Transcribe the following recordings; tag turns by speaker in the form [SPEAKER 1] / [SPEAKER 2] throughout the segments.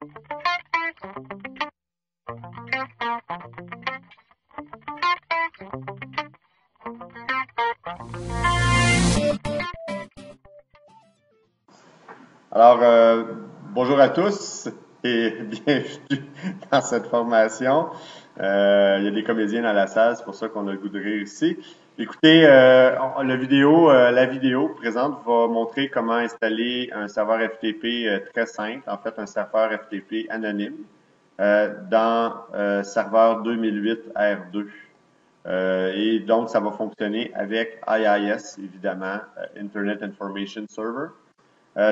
[SPEAKER 1] Alors, bonjour à tous et bienvenue dans cette formation. Il y a des comédiens dans la salle, c'est pour ça qu'on a le goût de rire ici. Écoutez, la vidéo présente va montrer comment installer un serveur FTP très simple, en fait un serveur FTP anonyme dans serveur 2008 R2. Et donc, ça va fonctionner avec IIS, évidemment, Internet Information Server.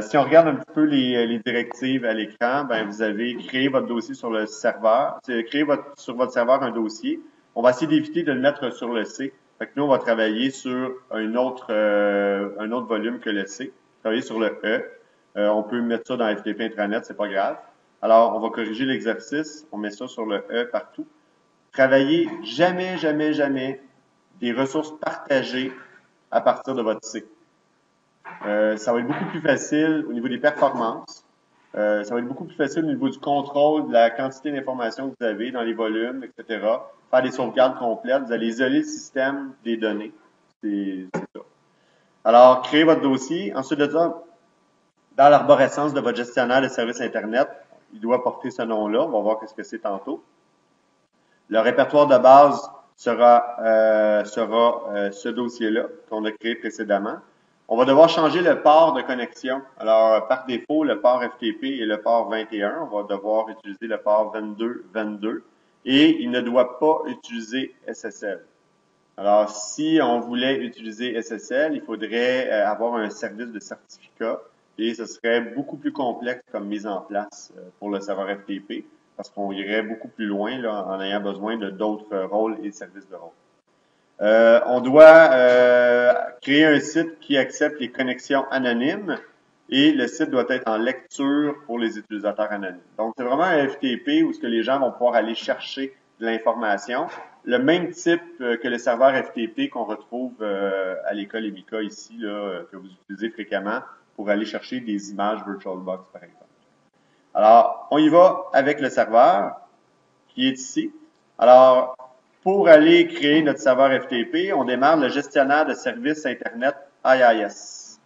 [SPEAKER 1] Si on regarde un petit peu les directives à l'écran, ben vous avez créé votre dossier sur le serveur, créé sur votre serveur un dossier. On va essayer d'éviter de le mettre sur le C. Fait que nous, on va travailler sur un autre volume que le C. Travailler sur le E. On peut mettre ça dans FTP Intranet, c'est pas grave. Alors, on va corriger l'exercice. On met ça sur le E partout. Travaillez jamais, jamais, jamais des ressources partagées à partir de votre C. Ça va être beaucoup plus facile au niveau des performances. Ça va être beaucoup plus facile au niveau du contrôle de la quantité d'informations que vous avez dans les volumes, etc. Faire des sauvegardes complètes. Vous allez isoler le système des données. C'est ça. Alors, créez votre dossier. Ensuite de ça, dans l'arborescence de votre gestionnaire de services Internet, il doit porter ce nom-là. On va voir ce que c'est tantôt. Le répertoire de base sera ce dossier-là qu'on a créé précédemment. On va devoir changer le port de connexion. Alors, par défaut, le port FTP est le port 21. On va devoir utiliser le port 2222 et il ne doit pas utiliser SSL. Alors, si on voulait utiliser SSL, il faudrait avoir un service de certificat et ce serait beaucoup plus complexe comme mise en place pour le serveur FTP parce qu'on irait beaucoup plus loin là, en ayant besoin de d'autres rôles et services de rôle. On doit créer un site qui accepte les connexions anonymes et le site doit être en lecture pour les utilisateurs anonymes. Donc, c'est vraiment un FTP où ce que les gens vont pouvoir aller chercher de l'information. Le même type que le serveur FTP qu'on retrouve à l'école EMICA ici, là, que vous utilisez fréquemment pour aller chercher des images VirtualBox, par exemple. Alors, on y va avec le serveur qui est ici. Alors, pour aller créer notre serveur FTP, on démarre le gestionnaire de services Internet IIS.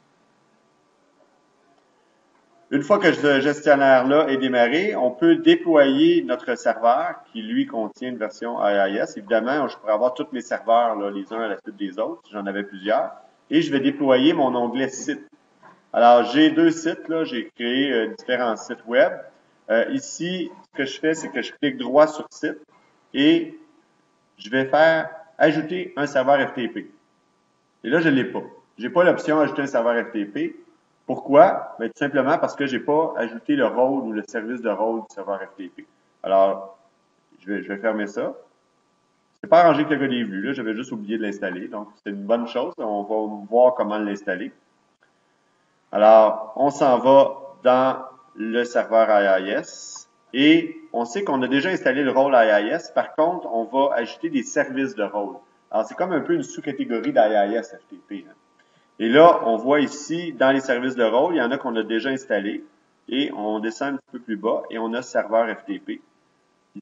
[SPEAKER 1] Une fois que ce gestionnaire-là est démarré, on peut déployer notre serveur qui, lui, contient une version IIS. Évidemment, je pourrais avoir tous mes serveurs là, les uns à la suite des autres, si j'en avais plusieurs. Et je vais déployer mon onglet site. Alors, j'ai deux sites, là, j'ai créé différents sites web. Ici, ce que je fais, c'est que je clique droit sur site et je vais faire ajouter un serveur FTP. Et là, je ne l'ai pas. Je n'ai pas l'option ajouter un serveur FTP. Pourquoi? Bien, tout simplement parce que je n'ai pas ajouté le rôle ou le service de rôle du serveur FTP. Alors, je vais fermer ça. C'est pas arrangé que le gars ait vu, là. J'avais juste oublié de l'installer. Donc, c'est une bonne chose. On va voir comment l'installer. Alors, on s'en va dans le serveur IIS et on sait qu'on a déjà installé le rôle IIS. Par contre, on va ajouter des services de rôle. Alors, c'est comme un peu une sous-catégorie d'IIS FTP. Hein. Et là, on voit ici, dans les services de rôle, il y en a qu'on a déjà installés. Et on descend un petit peu plus bas et on a serveur FTP,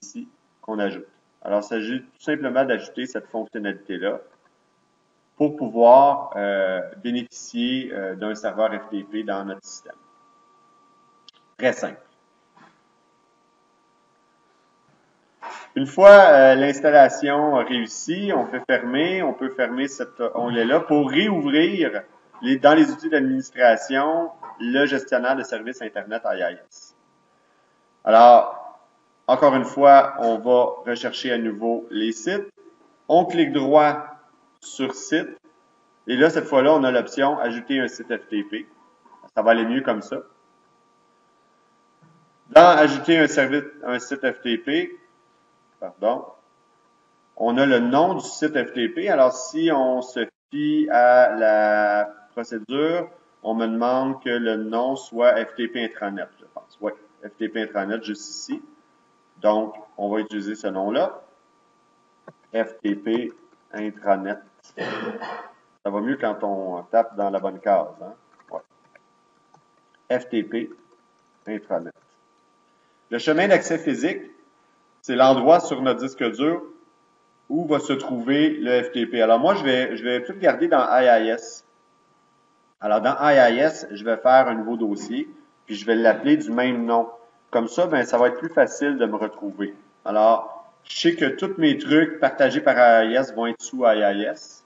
[SPEAKER 1] ici, qu'on ajoute. Alors, il s'agit tout simplement d'ajouter cette fonctionnalité-là pour pouvoir bénéficier d'un serveur FTP dans notre système. Très simple. Une fois l'installation réussie, on peut fermer cet onglet-là pour réouvrir dans les outils d'administration le gestionnaire de services Internet IIS. Alors, encore une fois, on va rechercher à nouveau les sites. On clique droit sur site. Et là, cette fois-là, on a l'option ajouter un site FTP. Ça va aller mieux comme ça. Dans ajouter un site FTP, on a le nom du site FTP. Alors, si on se fie à la procédure, on me demande que le nom soit FTP Intranet, je pense. Oui, FTP Intranet juste ici. Donc, on va utiliser ce nom-là. FTP Intranet. Ça va mieux quand on tape dans la bonne case. Hein? Ouais. FTP Intranet. Le chemin d'accès physique, c'est l'endroit sur notre disque dur où va se trouver le FTP. Alors moi, je vais tout garder dans IIS. Alors dans IIS, je vais faire un nouveau dossier, puis je vais l'appeler du même nom. Comme ça, ben, ça va être plus facile de me retrouver. Alors, je sais que tous mes trucs partagés par IIS vont être sous IIS.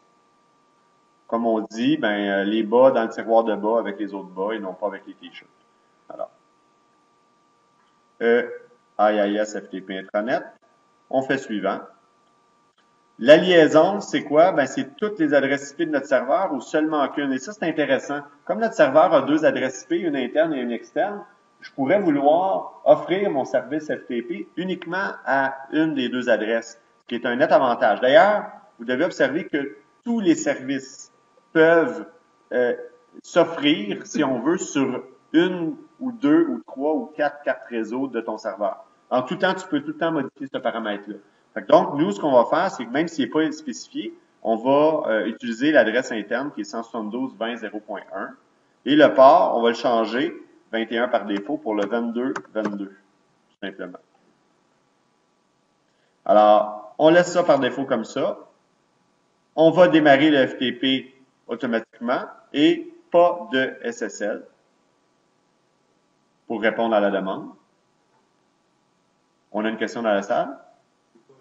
[SPEAKER 1] Comme on dit, ben, les bas dans le tiroir de bas avec les autres bas et non pas avec les t-shirts. Alors, IIS FTP intranet. On fait suivant. La liaison, c'est quoi? Ben, c'est toutes les adresses IP de notre serveur ou seulement qu'une. Et ça, c'est intéressant. Comme notre serveur a deux adresses IP, une interne et une externe, je pourrais vouloir offrir mon service FTP uniquement à une des deux adresses, ce qui est un net avantage. D'ailleurs, vous devez observer que tous les services peuvent s'offrir, si on veut, sur une ou deux ou trois ou quatre cartes réseau de ton serveur. En tout temps, tu peux tout le temps modifier ce paramètre-là. Donc, nous, ce qu'on va faire, c'est que même s'il n'est pas spécifié, on va utiliser l'adresse interne qui est 172.20.0.1 et le port, on va le changer 21 par défaut pour le 22.22, tout simplement. Alors, on laisse ça par défaut comme ça. On va démarrer le FTP automatiquement et pas de SSL pour répondre à la demande. On a une question dans la salle?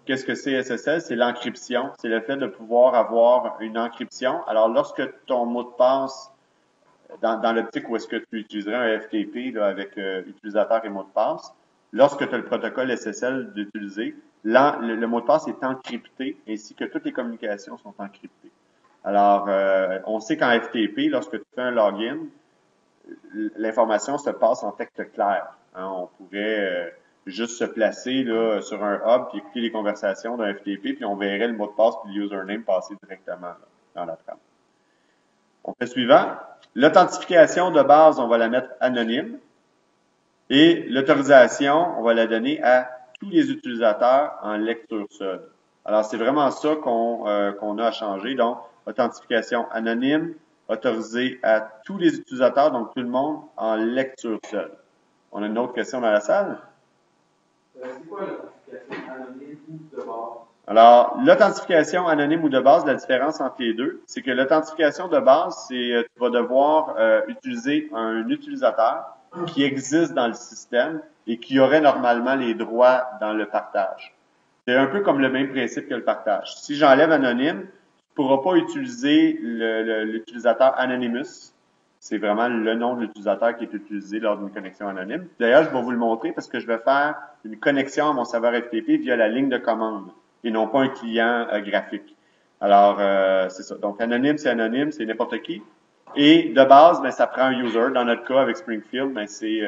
[SPEAKER 1] Qu'est-ce que c'est SSL? C'est l'encryption. C'est le fait de pouvoir avoir une encryption. Alors, lorsque ton mot de passe, dans l'optique où est-ce que tu utiliserais un FTP là, avec utilisateur et mot de passe, lorsque tu as le protocole SSL d'utiliser, le mot de passe est encrypté ainsi que toutes les communications sont encryptées. Alors, on sait qu'en FTP, lorsque tu fais un login, l'information se passe en texte clair. Hein, on pourrait juste se placer là, sur un hub puis écouter les conversations d'un FTP, puis on verrait le mot de passe puis le username passer directement là, dans la trame. On fait suivant. L'authentification de base, on va la mettre anonyme. Et l'autorisation, on va la donner à tous les utilisateurs en lecture seule. Alors, c'est vraiment ça qu'on a à changer. Donc, authentification anonyme, autorisé à tous les utilisateurs, donc tout le monde, en lecture seule. On a une autre question dans la salle?
[SPEAKER 2] C'est quoi l'authentification anonyme ou de base?
[SPEAKER 1] Alors, l'authentification anonyme ou de base, la différence entre les deux, c'est que l'authentification de base, c'est tu vas devoir utiliser un utilisateur qui existe dans le système et qui aurait normalement les droits dans le partage. C'est un peu comme le même principe que le partage. Si j'enlève anonyme, tu ne pourras pas utiliser l'utilisateur Anonymous. C'est vraiment le nom de l'utilisateur qui est utilisé lors d'une connexion anonyme. D'ailleurs, je vais vous le montrer parce que je vais faire une connexion à mon serveur FTP via la ligne de commande et non pas un client graphique. Alors, c'est ça. Donc, anonyme, c'est n'importe qui. Et de base, ben, ça prend un user. Dans notre cas, avec Springfield, ben, c'est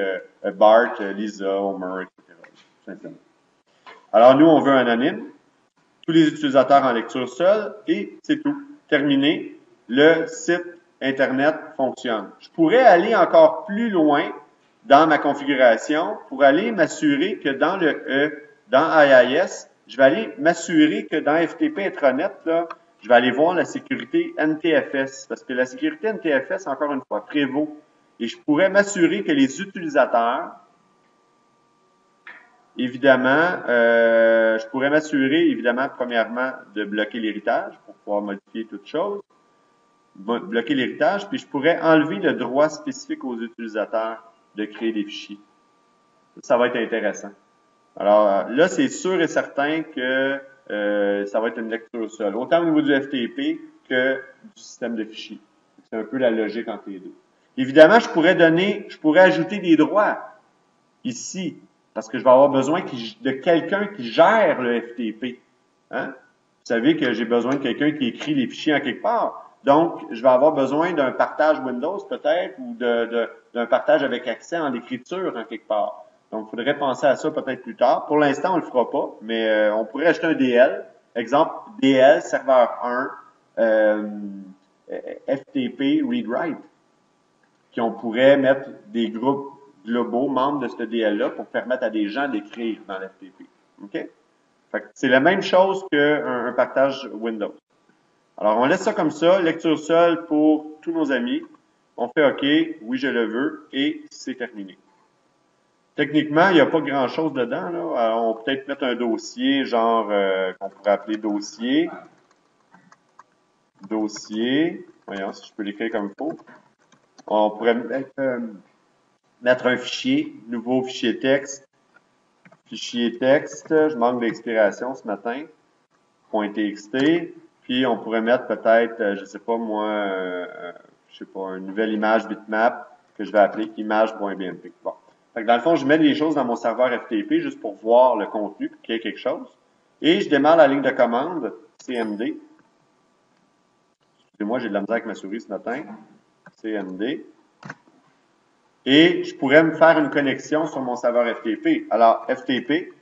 [SPEAKER 1] Bart, Lisa, Homer, etc. Simplement. Alors, nous, on veut un anonyme. Tous les utilisateurs en lecture seule et c'est tout. Terminé. Le site Internet fonctionne. Je pourrais aller encore plus loin dans ma configuration pour aller m'assurer que dans dans IIS, je vais aller m'assurer que dans FTP Intranet, là, je vais aller voir la sécurité NTFS, parce que la sécurité NTFS, encore une fois, prévaut. Et je pourrais m'assurer que les utilisateurs, évidemment, je pourrais m'assurer, évidemment, premièrement, de bloquer l'héritage pour pouvoir modifier toute chose, bloquer l'héritage, puis je pourrais enlever le droit spécifique aux utilisateurs de créer des fichiers. Ça va être intéressant. Alors là, c'est sûr et certain que ça va être une lecture seule, autant au niveau du FTP que du système de fichiers. C'est un peu la logique entre les deux. Évidemment, je pourrais ajouter des droits ici, parce que je vais avoir besoin de quelqu'un qui gère le FTP. Hein? Vous savez que j'ai besoin de quelqu'un qui écrit les fichiers en quelque part. Donc, je vais avoir besoin d'un partage Windows peut-être ou d'un partage avec accès en écriture en quelque part. Donc, il faudrait penser à ça peut-être plus tard. Pour l'instant, on le fera pas, mais on pourrait ajouter un DL. Exemple, DL, serveur 1, FTP, read-write, qu'on pourrait mettre des groupes globaux membres de ce DL-là pour permettre à des gens d'écrire dans l'FTP. OK? Fait que c'est la même chose qu'un partage Windows. Alors, on laisse ça comme ça, lecture seule pour tous nos amis. On fait OK, oui, je le veux, et c'est terminé. Techniquement, il n'y a pas grand-chose dedans, là. Alors, on peut peut-être mettre un dossier, genre, qu'on pourrait appeler dossier. Dossier. Voyons si je peux l'écrire comme il faut. On pourrait mettre un fichier, nouveau fichier texte. Fichier texte, je manque d'expiration ce matin. .txt. Puis on pourrait mettre peut-être, je sais pas moi, je sais pas, une nouvelle image bitmap que je vais appeler image.bmp. Bon. Fait que dans le fond, je mets les choses dans mon serveur FTP juste pour voir le contenu, pour qu'il y ait quelque chose. Et je démarre la ligne de commande, cmd. Excusez-moi, j'ai de la misère avec ma souris ce matin. cmd. Et je pourrais me faire une connexion sur mon serveur FTP. Alors, FTP,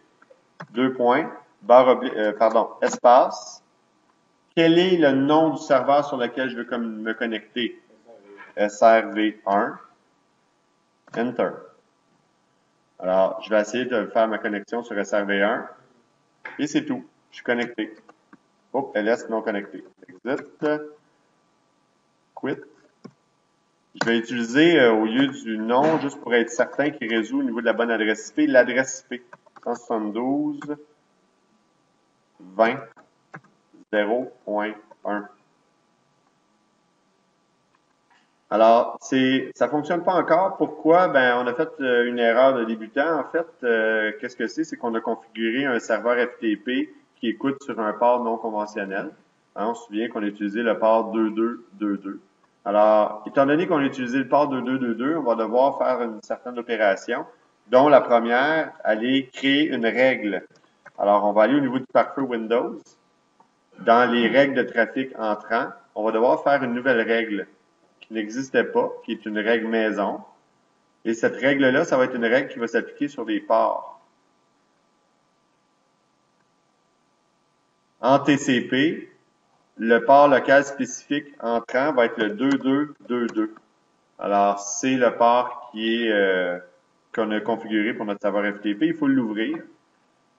[SPEAKER 1] espace. Quel est le nom du serveur sur lequel je veux me connecter? SRV1. Enter. Alors, je vais essayer de faire ma connexion sur SRV1. Et c'est tout. Je suis connecté. Hop, ls non connecté. Exit. Quit. Je vais utiliser, au lieu du nom, juste pour être certain qu'il résout au niveau de la bonne adresse IP, l'adresse IP. 172 20 0.1. Alors, ça fonctionne pas encore. Pourquoi? Ben, on a fait une erreur de débutant. En fait, qu'est-ce que c'est? C'est qu'on a configuré un serveur FTP qui écoute sur un port non conventionnel. Hein, on se souvient qu'on a utilisé le port 2222. Alors, étant donné qu'on a utilisé le port 2222, on va devoir faire une certaine opération, dont la première, aller créer une règle. Alors, on va aller au niveau du pare-feu Windows. Dans les règles de trafic entrant, on va devoir faire une nouvelle règle qui n'existait pas, qui est une règle maison. Et cette règle-là, ça va être une règle qui va s'appliquer sur les ports. En TCP, le port local spécifique entrant va être le 2222. Alors, c'est le port qu'on a configuré pour notre serveur FTP. Il faut l'ouvrir.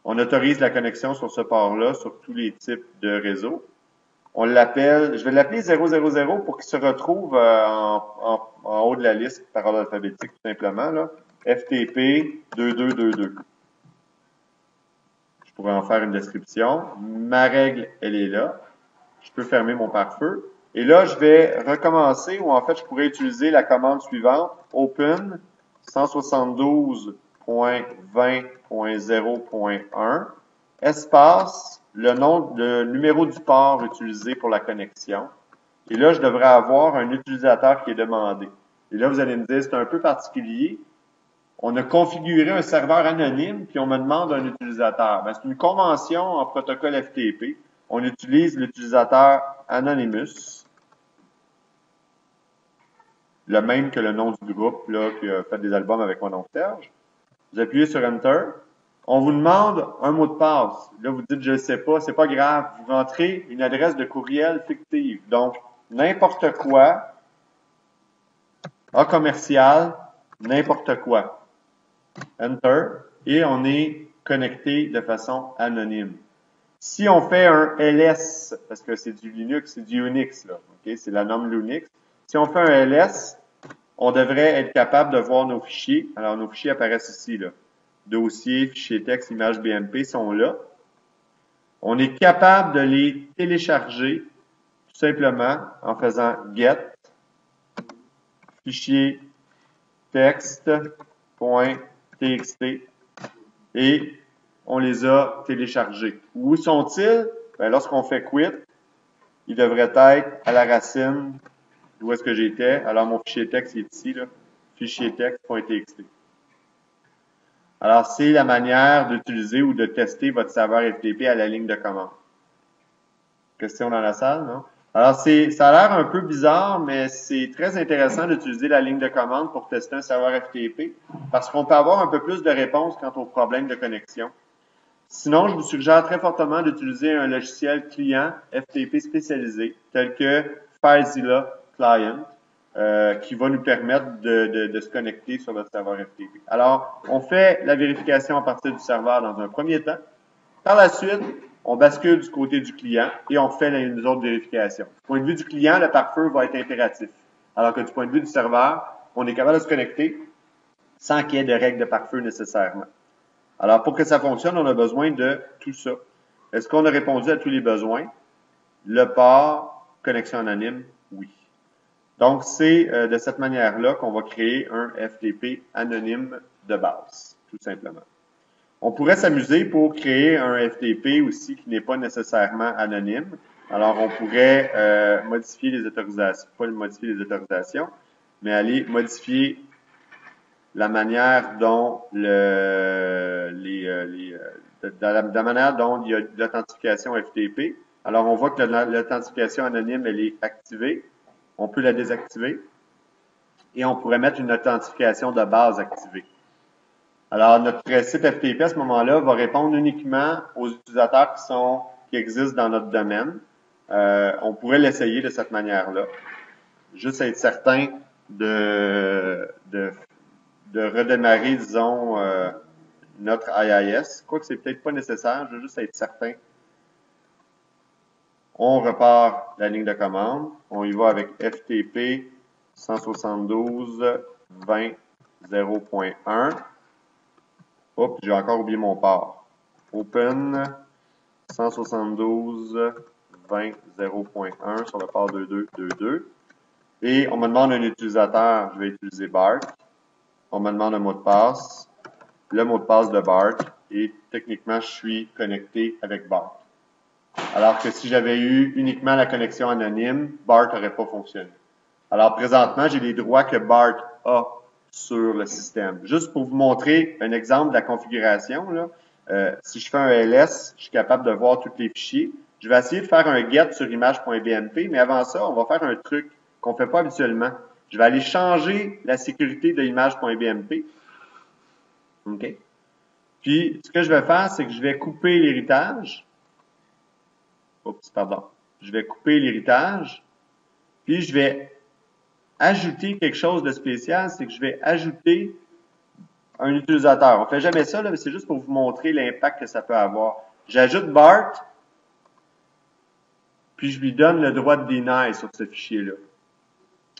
[SPEAKER 1] On autorise la connexion sur ce port-là, sur tous les types de réseaux. On l'appelle, je vais l'appeler 000 pour qu'il se retrouve en haut de la liste par ordre alphabétique, tout simplement, là. FTP 2222. Je pourrais en faire une description. Ma règle, elle est là. Je peux fermer mon pare-feu. Et là, je vais recommencer, ou en fait, je pourrais utiliser la commande suivante, open 172.20.0.1, espace, le numéro du port utilisé pour la connexion. Et là, je devrais avoir un utilisateur qui est demandé. Et là, vous allez me dire, c'est un peu particulier. On a configuré un serveur anonyme, puis on me demande un utilisateur. Ben, c'est une convention en protocole FTP. On utilise l'utilisateur Anonymous, le même que le nom du groupe là, qui a fait des albums avec mon nom Serge. Vous appuyez sur Enter. On vous demande un mot de passe. Là, vous dites, je ne sais pas, c'est pas grave. Vous rentrez une adresse de courriel fictive. Donc, n'importe quoi, A commercial, n'importe quoi. Enter. Et on est connecté de façon anonyme. Si on fait un ls, parce que c'est du Linux, c'est du Unix, là, okay? C'est la norme Linux. Si on fait un ls, on devrait être capable de voir nos fichiers. Alors, nos fichiers apparaissent ici, là. Dossier, fichier texte, image BMP sont là. On est capable de les télécharger tout simplement en faisant get fichier texte.txt et on les a téléchargés. Où sont-ils? Ben, lorsqu'on fait quit, ils devraient être à la racine d'où est-ce que j'étais. Alors, mon fichier texte est ici, là, fichier texte.txt. Alors, c'est la manière d'utiliser ou de tester votre serveur FTP à la ligne de commande. Question dans la salle, non? Alors, ça a l'air un peu bizarre, mais c'est très intéressant d'utiliser la ligne de commande pour tester un serveur FTP parce qu'on peut avoir un peu plus de réponses quant aux problèmes de connexion. Sinon, je vous suggère très fortement d'utiliser un logiciel client FTP spécialisé tel que FileZilla Client qui va nous permettre de se connecter sur notre serveur FTP. Alors, on fait la vérification à partir du serveur dans un premier temps. Par la suite, on bascule du côté du client et on fait les autres vérifications. Du point de vue du client, le pare-feu va être impératif. Alors que du point de vue du serveur, on est capable de se connecter. sans qu'il y ait de règles de pare-feu nécessairement. Alors, pour que ça fonctionne, on a besoin de tout ça. Est-ce qu'on a répondu à tous les besoins? Le port, connexion anonyme, oui. Donc, c'est de cette manière-là qu'on va créer un FTP anonyme de base, tout simplement. On pourrait s'amuser pour créer un FTP aussi qui n'est pas nécessairement anonyme. Alors, on pourrait modifier les autorisations, pas modifier les autorisations, mais aller modifier la manière dont la manière dont il y a l'authentification FTP. Alors, on voit que l'authentification anonyme, elle est activée. On peut la désactiver. Et on pourrait mettre une authentification de base activée. Alors, notre site FTP à ce moment-là va répondre uniquement aux utilisateurs qui existent dans notre domaine. On pourrait l'essayer de cette manière-là. Juste être certain de redémarrer, disons, notre IIS. Quoique c'est peut-être pas nécessaire, je veux juste être certain. On repart la ligne de commande. On y va avec FTP 172.20.0.1. Oups, j'ai encore oublié mon port. Open 172.20.0.1 sur le port 2222. Et on me demande un utilisateur, je vais utiliser Bart. On me demande un mot de passe, le mot de passe de Bart, et techniquement, je suis connecté avec Bart. Alors que si j'avais eu uniquement la connexion anonyme, Bart n'aurait pas fonctionné. Alors présentement, j'ai les droits que Bart a sur le système. Juste pour vous montrer un exemple de la configuration, là, si je fais un ls, je suis capable de voir tous les fichiers. Je vais essayer de faire un get sur image.bmp, mais avant ça, on va faire un truc qu'on ne fait pas habituellement. Je vais aller changer la sécurité de image.bmp. OK? Puis, ce que je vais faire, c'est que je vais couper l'héritage. Oups, pardon. Je vais couper l'héritage. Puis, je vais ajouter quelque chose de spécial, c'est que je vais ajouter un utilisateur. On fait jamais ça, là, mais c'est juste pour vous montrer l'impact que ça peut avoir. J'ajoute Bart, puis je lui donne le droit de deny sur ce fichier-là.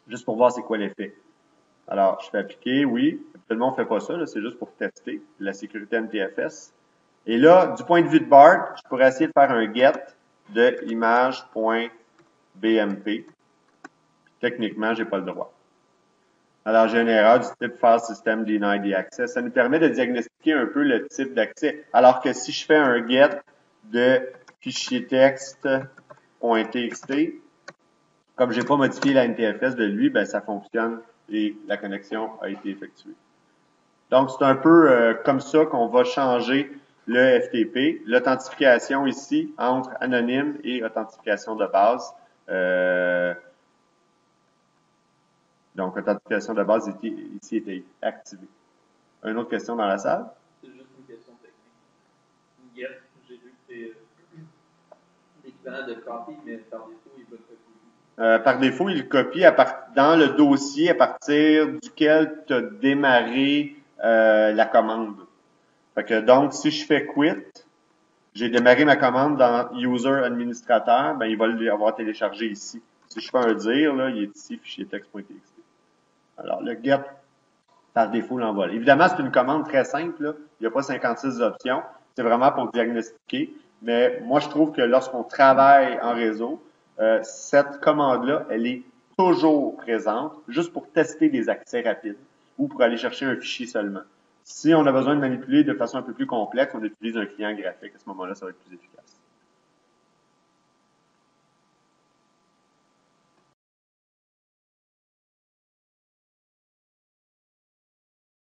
[SPEAKER 1] Juste pour voir c'est quoi l'effet. Alors, je fais appliquer, oui. Absolument, on ne fait pas ça, c'est juste pour tester la sécurité NTFS. Et là, du point de vue de Bart, je pourrais essayer de faire un get de image.bmp. Techniquement, j'ai pas le droit. Alors, j'ai une erreur du type File System Deny the Access. Ça nous permet de diagnostiquer un peu le type d'accès. Alors que si je fais un get de fichier texte.txt, comme j'ai pas modifié la NTFS de lui, ben ça fonctionne et la connexion a été effectuée. Donc, c'est un peu comme ça qu'on va changer le FTP. L'authentification ici entre anonyme et authentification de base. Donc, l'authentification de base ici était activée. Une autre question dans la salle?
[SPEAKER 2] C'est juste une question technique. Get, j'ai vu que c'est l'équivalent de copy, mais par défaut, il va copier.
[SPEAKER 1] Par défaut, il copie dans le dossier à partir duquel tu as démarré la commande. Fait que donc, si je fais quit, j'ai démarré ma commande dans user administrateur, ben il va l'avoir téléchargé ici. Si je fais un dire, là, il est ici, fichier texte.txt. Alors, le get, par défaut, l'envole. Évidemment, c'est une commande très simple, là. Il n'y a pas 56 options. C'est vraiment pour diagnostiquer. Mais moi, je trouve que lorsqu'on travaille en réseau, cette commande-là, elle est toujours présente, juste pour tester des accès rapides ou pour aller chercher un fichier seulement. Si on a besoin de manipuler de façon un peu plus complexe, on utilise un client graphique. À ce moment-là, ça va être plus efficace.